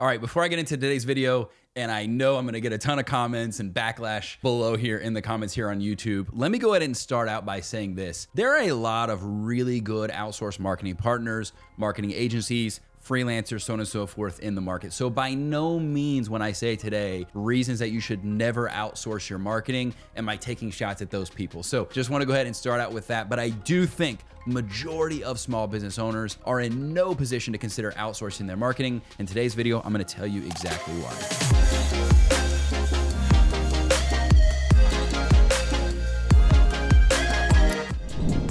All right, before I get into today's video, and I know I'm gonna get a ton of comments and backlash below here in the comments here on YouTube, let me go ahead and start out by saying this. There are a lot of really good outsource marketing partners, marketing agencies, freelancers, so on and so forth in the market. So by no means when I say today, reasons that you should never outsource your marketing, am I taking shots at those people. So just wanna go ahead and start out with that. But I do think majority of small business owners are in no position to consider outsourcing their marketing. In today's video, I'm gonna tell you exactly why.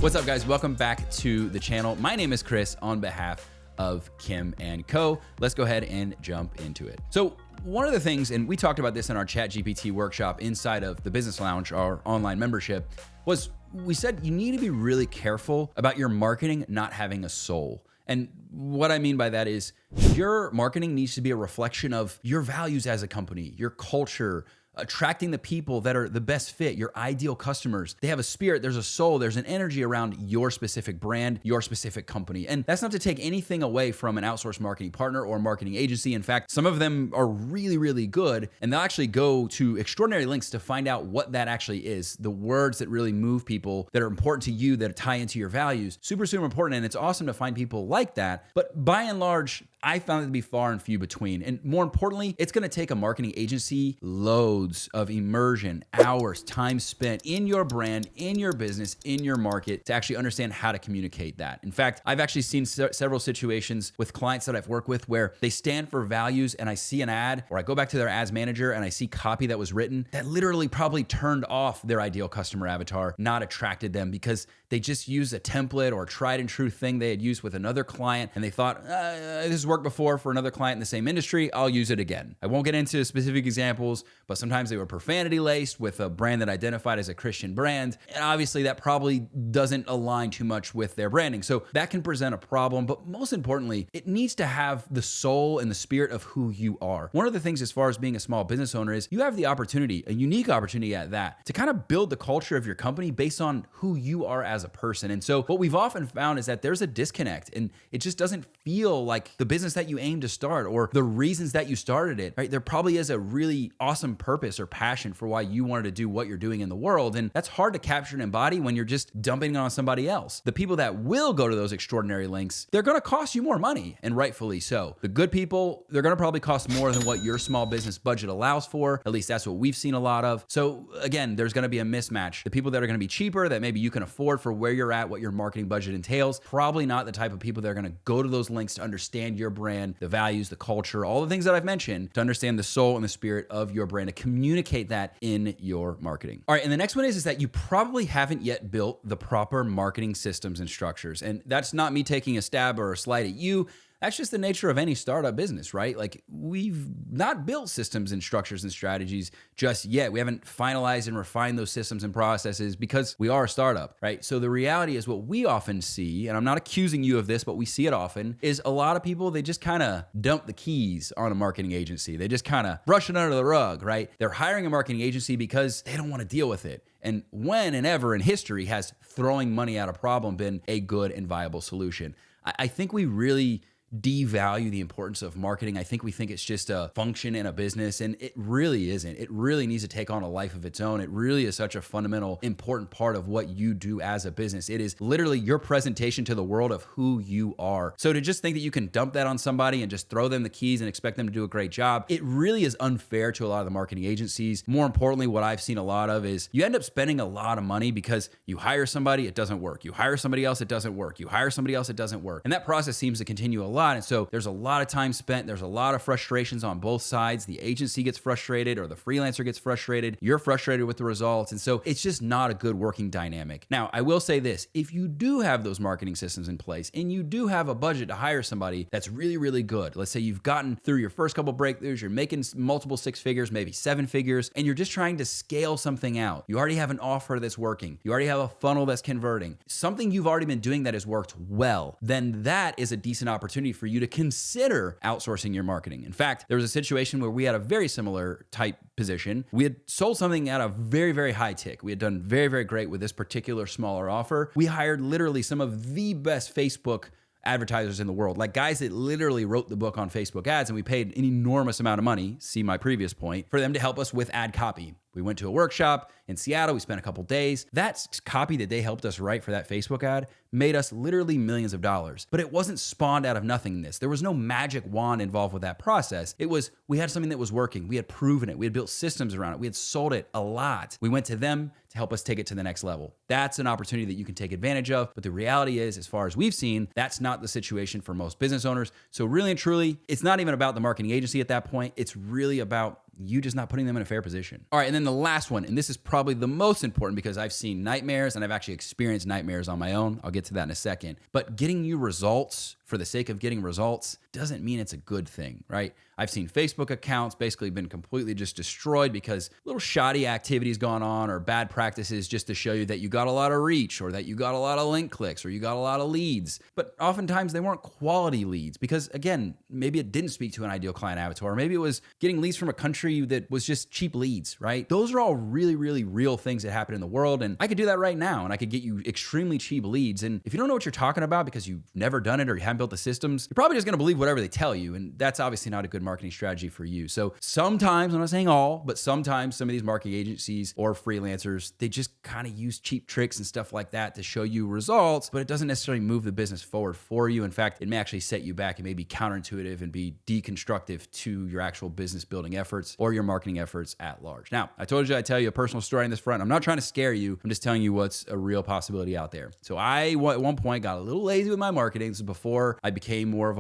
What's up guys, welcome back to the channel. My name is Chris on behalf of Kim & Co. Let's go ahead and jump into it. So one of the things, and we talked about this in our ChatGPT workshop inside of the Business Lounge, our online membership, was we said you need to be really careful about your marketing not having a soul. And what I mean by that is your marketing needs to be a reflection of your values as a company, your culture, attracting the people that are the best fit, your ideal customers. They have a spirit, there's a soul, there's an energy around your specific brand, your specific company. And that's not to take anything away from an outsourced marketing partner or marketing agency. In fact, some of them are really, really good, and they'll actually go to extraordinary lengths to find out what that actually is. The words that really move people, that are important to you, that tie into your values. Super, super important. And it's awesome to find people like that. But by and large, I found it to be far and few between. And more importantly, it's gonna take a marketing agency loads of immersion, hours, time spent in your brand, in your business, in your market to actually understand how to communicate that. In fact, I've actually seen several situations with clients that I've worked with where they stand for values and I see an ad, or I go back to their ads manager and I see copy that was written that literally probably turned off their ideal customer avatar, not attracted them because they just used a template or a tried and true thing they had used with another client and they thought, this has worked before for another client in the same industry, I'll use it again. I won't get into specific examples, but sometimes they were profanity laced with a brand that identified as a Christian brand. And obviously that probably doesn't align too much with their branding. So that can present a problem, but most importantly, it needs to have the soul and the spirit of who you are. One of the things as far as being a small business owner is you have the opportunity, a unique opportunity at that, to kind of build the culture of your company based on who you are as a person. And so what we've often found is that there's a disconnect and it just doesn't feel like the business that you aim to start or the reasons that you started it, right? There probably is a really awesome purpose or passion for why you wanted to do what you're doing in the world. And that's hard to capture and embody when you're just dumping it on somebody else. The people that will go to those extraordinary lengths, they're going to cost you more money, and rightfully so. The good people, they're going to probably cost more than what your small business budget allows for. At least that's what we've seen a lot of. So again, there's going to be a mismatch. The people that are going to be cheaper, that maybe you can afford for where you're at, what your marketing budget entails, probably not the type of people that are going to go to those lengths to understand your brand, the values, the culture, all the things that I've mentioned, to understand the soul and the spirit of your brand, to communicate that in your marketing. All right, and the next one is that you probably haven't yet built the proper marketing systems and structures. And that's not me taking a stab or a slight at you. That's just the nature of any startup business, right? Like we've not built systems and structures and strategies just yet. We haven't finalized and refined those systems and processes because we are a startup, right? So the reality is what we often see, and I'm not accusing you of this, but we see it often, is a lot of people, they just kind of dump the keys on a marketing agency. They just kind of brush it under the rug, right? They're hiring a marketing agency because they don't want to deal with it. And when and ever in history has throwing money at a problem been a good and viable solution? I think we really devalue the importance of marketing. I think we think it's just a function in a business, and it really isn't. It really needs to take on a life of its own. It really is such a fundamental, important part of what you do as a business. It is literally your presentation to the world of who you are. So to just think that you can dump that on somebody and just throw them the keys and expect them to do a great job, it really is unfair to a lot of the marketing agencies. More importantly, what I've seen a lot of is you end up spending a lot of money because you hire somebody, it doesn't work. You hire somebody else, it doesn't work. You hire somebody else, it doesn't work. And that process seems to continue a lot. And so there's a lot of time spent. There's a lot of frustrations on both sides. The agency gets frustrated or the freelancer gets frustrated. You're frustrated with the results. And so it's just not a good working dynamic. Now, I will say this, if you do have those marketing systems in place and you do have a budget to hire somebody that's really, really good, let's say you've gotten through your first couple breakthroughs, you're making multiple six figures, maybe seven figures, and you're just trying to scale something out. You already have an offer that's working. You already have a funnel that's converting. Something you've already been doing that has worked well. Then that is a decent opportunity for you to consider outsourcing your marketing. In fact, there was a situation where we had a very similar type position. We had sold something at a very, very high tick. We had done very, very great with this particular smaller offer. We hired literally some of the best Facebook advertisers in the world, like guys that literally wrote the book on Facebook ads, and we paid an enormous amount of money, see my previous point, for them to help us with ad copy. We went to a workshop in Seattle. We spent a couple days. That copy that they helped us write for that Facebook ad made us literally millions of dollars. But it wasn't spawned out of nothingness. There was no magic wand involved with that process. It was, we had something that was working. We had proven it. We had built systems around it. We had sold it a lot. We went to them to help us take it to the next level. That's an opportunity that you can take advantage of. But the reality is, as far as we've seen, that's not the situation for most business owners. So really and truly, it's not even about the marketing agency at that point. It's really about you just not putting them in a fair position. All right, and then the last one, and this is probably the most important because I've seen nightmares and I've actually experienced nightmares on my own. I'll get to that in a second. But getting you results for the sake of getting results doesn't mean it's a good thing, right? I've seen Facebook accounts basically been completely just destroyed because little shoddy activities gone on or bad practices just to show you that you got a lot of reach or that you got a lot of link clicks or you got a lot of leads. But oftentimes they weren't quality leads because, again, maybe it didn't speak to an ideal client avatar. Or maybe it was getting leads from a country that was just cheap leads, right? Those are all really, really real things that happen in the world. And I could do that right now and I could get you extremely cheap leads. And if you don't know what you're talking about because you've never done it or you haven't built the systems, you're probably just going to believe whatever they tell you. And that's obviously not a good marketing strategy for you. So sometimes, I'm not saying all, but sometimes some of these marketing agencies or freelancers, they just kind of use cheap tricks and stuff like that to show you results, but it doesn't necessarily move the business forward for you. In fact, it may actually set you back and may be counterintuitive and be deconstructive to your actual business building efforts or your marketing efforts at large. Now, I told you I'd tell you a personal story on this front. I'm not trying to scare you. I'm just telling you what's a real possibility out there. So I, at one point, got a little lazy with my marketing. This is before I became more of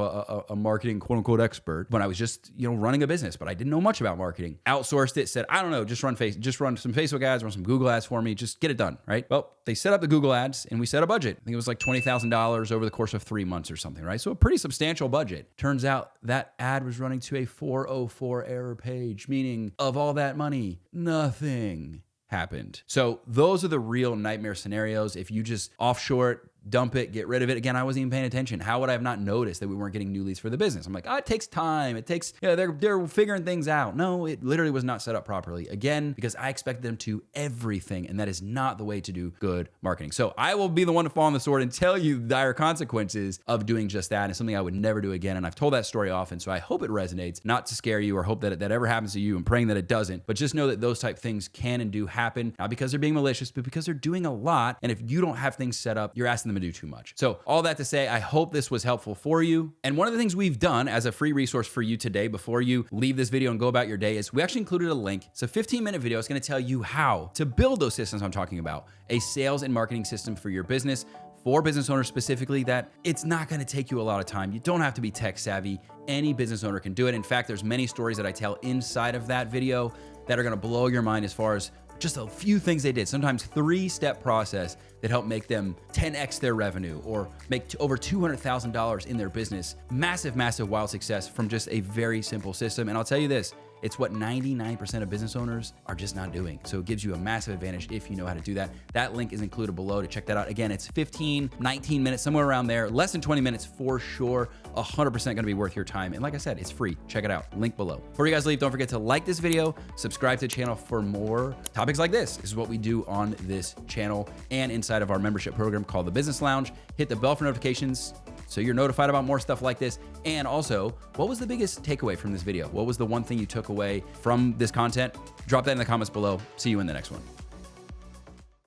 a marketing quote unquote expert, when I was just, running a business, but I didn't know much about marketing. Outsourced it, said, I don't know, just run some Facebook ads, run some Google ads for me, just get it done, right? Well, they set up the Google ads and we set a budget. I think it was like $20,000 over the course of 3 months or something, right? So a pretty substantial budget. Turns out that ad was running to a 404 error page, meaning of all that money, nothing happened. So those are the real nightmare scenarios. If you just offshore it, dump it, get rid of it. Again, I wasn't even paying attention. How would I have not noticed that we weren't getting new leads for the business? I'm like, it takes time. It takes, they're figuring things out. No, it literally was not set up properly. Again, because I expected them to everything, and that is not the way to do good marketing. So I will be the one to fall on the sword and tell you the dire consequences of doing just that. And it's something I would never do again. And I've told that story often, so I hope it resonates, not to scare you or hope that that ever happens to you. I'm praying that it doesn't, but just know that those type things can and do happen, not because they're being malicious, but because they're doing a lot. And if you don't have things set up, you're asking them to do too much. So all that to say, I hope this was helpful for you. And one of the things we've done as a free resource for you today, before you leave this video and go about your day, is we actually included a link. It's a 15-minute video. It's going to tell you how to build those systems I'm talking about, a sales and marketing system for your business, for business owners specifically, that it's not going to take you a lot of time. You don't have to be tech savvy. Any business owner can do it. In fact, there's many stories that I tell inside of that video that are going to blow your mind as far as just a few things they did, sometimes 3-step process that helped make them 10x their revenue or make over $200,000 in their business. Massive, massive wild success from just a very simple system. And I'll tell you this, it's what 99% of business owners are just not doing. So it gives you a massive advantage if you know how to do that. That link is included below to check that out. Again, it's 15, 19 minutes, somewhere around there, less than 20 minutes for sure. 100% gonna be worth your time. And like I said, it's free. Check it out, link below. Before you guys leave, don't forget to like this video, subscribe to the channel for more topics like this. This is what we do on this channel and inside of our membership program called the Business Lounge. Hit the bell for notifications so you're notified about more stuff like this. And also, what was the biggest takeaway from this video? What was the one thing you took away from this content? Drop that in the comments below. See you in the next one.